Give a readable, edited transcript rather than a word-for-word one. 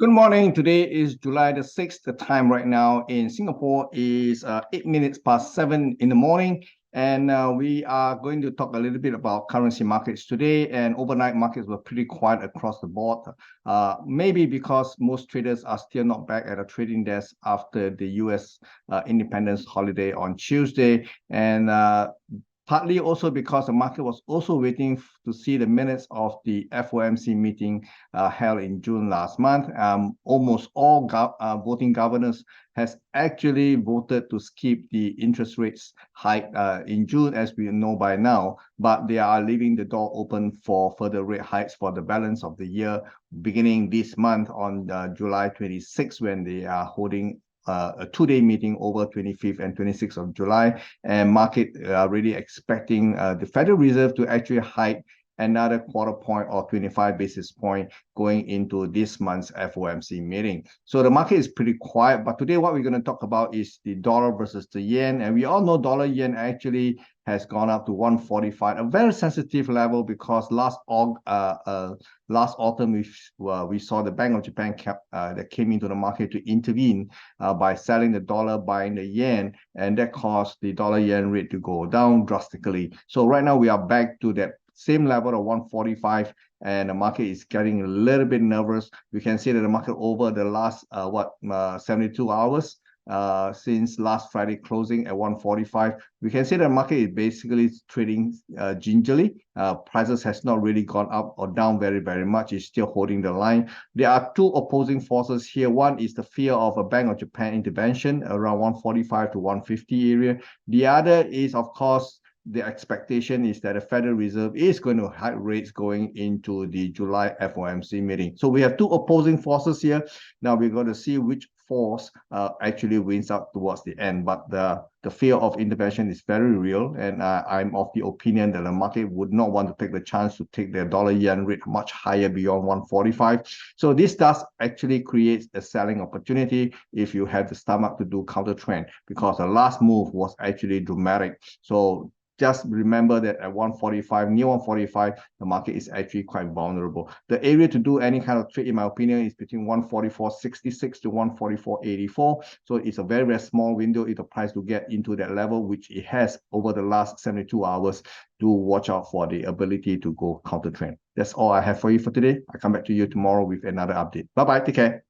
Good morning. Today is July the 6th. The time right now in Singapore is 8 minutes past 7 in the morning. And we are going to talk a little bit about currency markets today. And overnight markets were pretty quiet across the board. Maybe because most traders are still not back at a trading desk after the US Independence holiday on Tuesday. And partly also because the market was also waiting to see the minutes of the FOMC meeting held in June last month. Almost all voting governors has actually voted to skip the interest rates hike in June, as we know by now, but they are leaving the door open for further rate hikes for the balance of the year, beginning this month on July 26th, when they are holding a two-day meeting over 25th and 26th of July, and market are really expecting the Federal Reserve to actually hike another quarter point or 25 basis point going into this month's FOMC meeting. So the market is pretty quiet, but today what we're going to talk about is the dollar versus the yen, and we all know dollar yen actually has gone up to 145, a very sensitive level, because last autumn we saw the Bank of Japan that came into the market to intervene by selling the dollar, buying the yen, and that caused the dollar yen rate to go down drastically. So right now we are back to that same level of 145, and the market is getting a little bit nervous. We can see that the market over the last 72 hours since last Friday closing at 145, we can see the market is basically trading gingerly. Prices has not really gone up or down very much. It's still holding the line. There are two opposing forces here. One is the fear of a Bank of Japan intervention around 145 to 150 area. The other is, of course, the expectation is that the Federal Reserve is going to hike rates going into the July FOMC meeting. So we have two opposing forces here. Now we're going to see which force actually wins out towards the end. But the fear of intervention is very real, and I'm of the opinion that the market would not want to take the chance to take their dollar yen rate much higher beyond 145. So this does actually create a selling opportunity if you have the stomach to do counter trend, because the last move was actually dramatic. So just remember that at 145, near 145, the market is actually quite vulnerable. The area to do any kind of trade, in my opinion, is between 144.66 to 144.84. So it's a very small window if the price to get into that level, which it has over the last 72 hours, to watch out for the ability to go counter trend. That's all I have for you for today. I'll come back to you tomorrow with another update. Bye-bye. Take care.